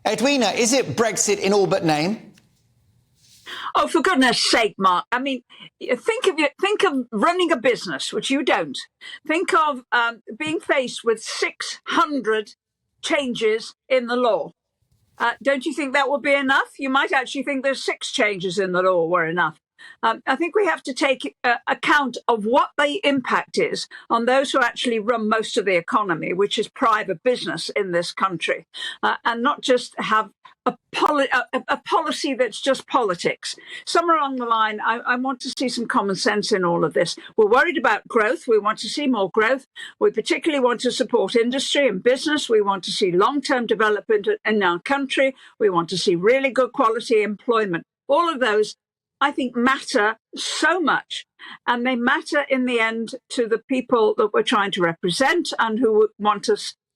Edwina, is it Brexit in all but name? Oh, for goodness sake, Mark. I mean, think of running a business, which you don't. Think of being faced with 600 changes in the law. Don't you think that would be enough? You might actually think there's 6 changes in the law were enough. I think we have to take account of what the impact is on those who actually run most of the economy, which is private business in this country, and not just have a policy that's just politics. Somewhere along the line, I want to see some common sense in all of this. We're worried about growth. We want to see more growth. We particularly want to support industry and business. We want to see long-term development in our country. We want to see really good quality employment. All of those, I think, matter so much, and they matter in the end to the people that we're trying to represent and who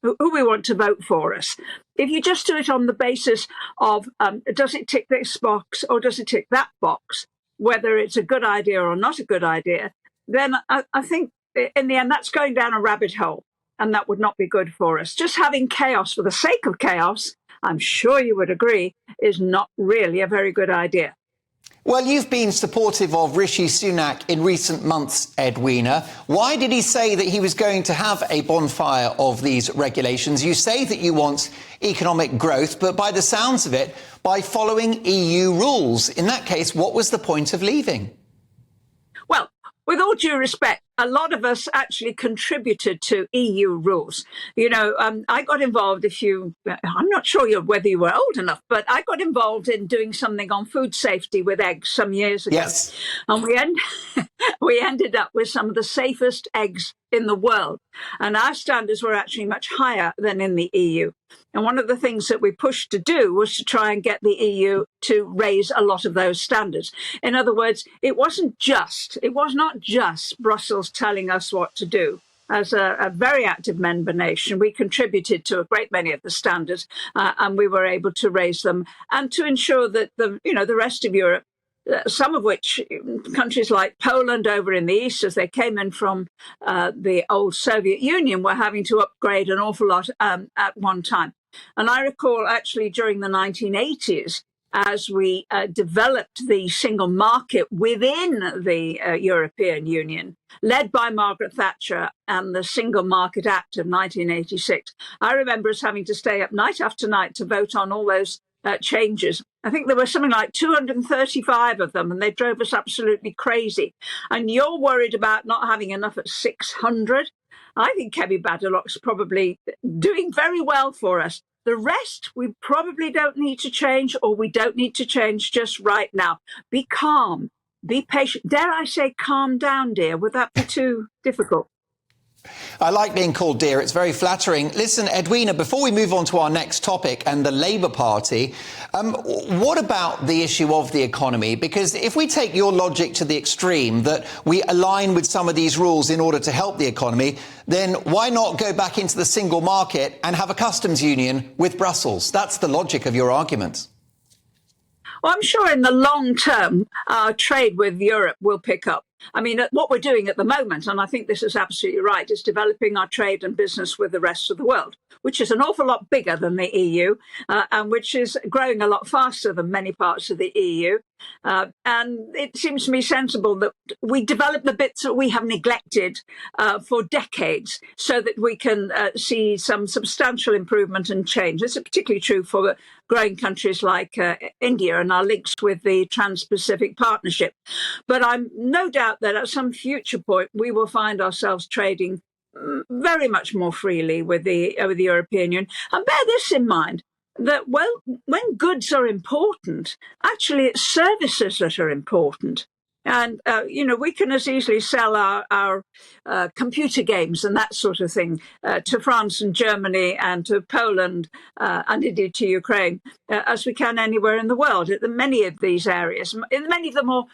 we want to vote for us. If you just do it on the basis of does it tick this box or does it tick that box, whether it's a good idea or not a good idea, then I think in the end that's going down a rabbit hole, and that would not be good for us. Just having chaos for the sake of chaos, I'm sure you would agree, is not really a very good idea. Well, you've been supportive of Rishi Sunak in recent months, Edwina. Why did he say that he was going to have a bonfire of these regulations? You say that you want economic growth, but by the sounds of it, by following EU rules. In that case, what was the point of leaving? Well, with all due respect, a lot of us actually contributed to EU rules. You know, I got involved, I'm not sure whether you were old enough, but I got involved in doing something on food safety with eggs some years ago. Yes. And we ended up with some of the safest eggs in the world. And our standards were actually much higher than in the EU. And one of the things that we pushed to do was to try and get the EU to raise a lot of those standards. In other words, it was not just Brussels telling us what to do. As a very active member nation, we contributed to a great many of the standards, and we were able to raise them and to ensure that the rest of Europe, some of which countries like Poland over in the east, as they came in from the old Soviet Union, were having to upgrade an awful lot at one time. And I recall actually during the 1980s, as we developed the single market within the European Union, led by Margaret Thatcher and the Single Market Act of 1986, I remember us having to stay up night after night to vote on all those changes. I think there were something like 235 of them, and they drove us absolutely crazy. And you're worried about not having enough at 600. I think Kemi Badenoch's probably doing very well for us. The rest, we probably don't need to change, or we don't need to change just right now. Be calm, be patient. Dare I say calm down, dear? Would that be too difficult? I like being called dear. It's very flattering. Listen, Edwina, before we move on to our next topic and the Labour Party, what about the issue of the economy? Because if we take your logic to the extreme, that we align with some of these rules in order to help the economy, then why not go back into the single market and have a customs union with Brussels? That's the logic of your argument. Well, I'm sure in the long term, our trade with Europe will pick up. I mean, what we're doing at the moment, and I think this is absolutely right, is developing our trade and business with the rest of the world, which is an awful lot bigger than the EU, and which is growing a lot faster than many parts of the EU. And it seems to me sensible that we develop the bits that we have neglected for decades so that we can see some substantial improvement and change. This is particularly true for growing countries like India and our links with the Trans-Pacific Partnership. But I'm no doubt that at some future point we will find ourselves trading very much more freely with the European Union. And bear this in mind, that when goods are important, actually it's services that are important. And, we can as easily sell our computer games and that sort of thing to France and Germany and to Poland and indeed to Ukraine as we can anywhere in the world. In many of these areas, in many of the more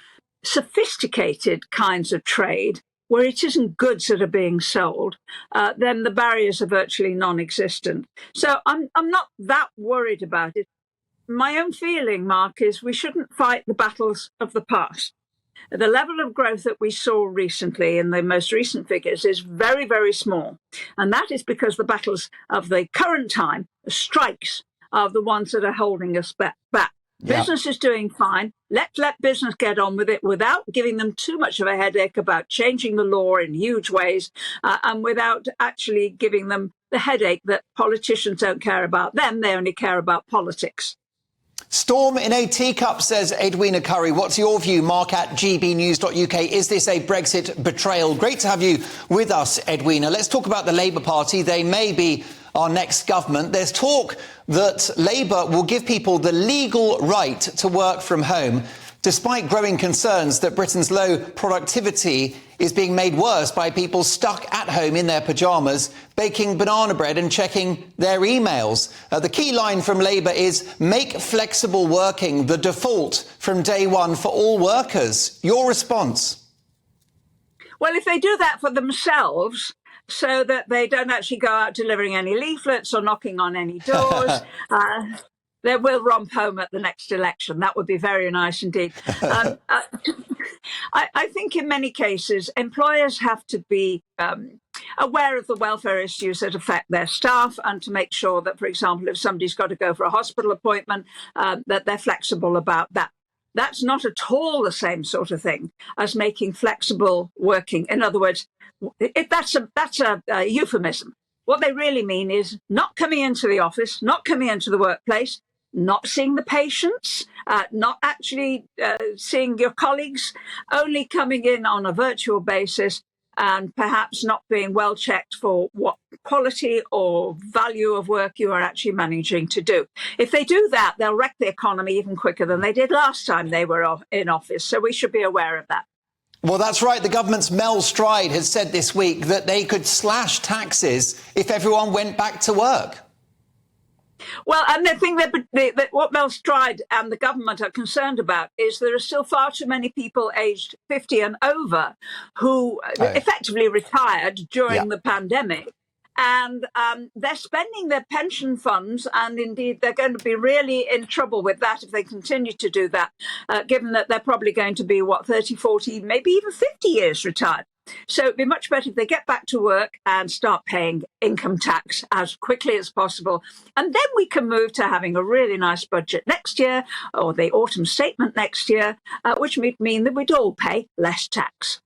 sophisticated kinds of trade, where it isn't goods that are being sold, then the barriers are virtually non-existent. So I'm not that worried about it. My own feeling, Mark, is we shouldn't fight the battles of the past. The level of growth that we saw recently in the most recent figures is very, very small. And that is because the battles of the current time, strikes, are the ones that are holding us back. Yeah. Business is doing fine. Let business get on with it without giving them too much of a headache about changing the law in huge ways, and without actually giving them the headache that politicians don't care about them. They only care about politics. Storm in a teacup, says Edwina Currie. What's your view? Mark at gbnews.uk. Is this a Brexit betrayal? Great to have you with us, Edwina. Let's talk about the Labour Party. They may be our next government. There's talk that Labour will give people the legal right to work from home, despite growing concerns that Britain's low productivity is being made worse by people stuck at home in their pyjamas, baking banana bread and checking their emails. The key line from Labour is make flexible working the default from day one for all workers. Your response? Well, if they do that for themselves, so that they don't actually go out delivering any leaflets or knocking on any doors, they will romp home at the next election. That would be very nice indeed. I think in many cases, employers have to be aware of the welfare issues that affect their staff, and to make sure that, for example, if somebody's got to go for a hospital appointment, that they're flexible about that. That's not at all the same sort of thing as making flexible working. In other words, that's a euphemism. What they really mean is not coming into the office, not coming into the workplace, not seeing the patients, not actually seeing your colleagues, only coming in on a virtual basis, and perhaps not being well checked for what quality or value of work you are actually managing to do. If they do that, they'll wreck the economy even quicker than they did last time they were in office. So we should be aware of that. Well, that's right. The government's Mel Stride has said this week that they could slash taxes if everyone went back to work. Well, and the thing that what Mel Stride and the government are concerned about is there are still far too many people aged 50 and over who effectively retired during the pandemic. And they're spending their pension funds, and indeed they're going to be really in trouble with that if they continue to do that, given that they're probably going to be, 30, 40, maybe even 50 years retired. So it'd be much better if they get back to work and start paying income tax as quickly as possible. And then we can move to having a really nice budget next year, or the autumn statement next year, which would mean that we'd all pay less tax.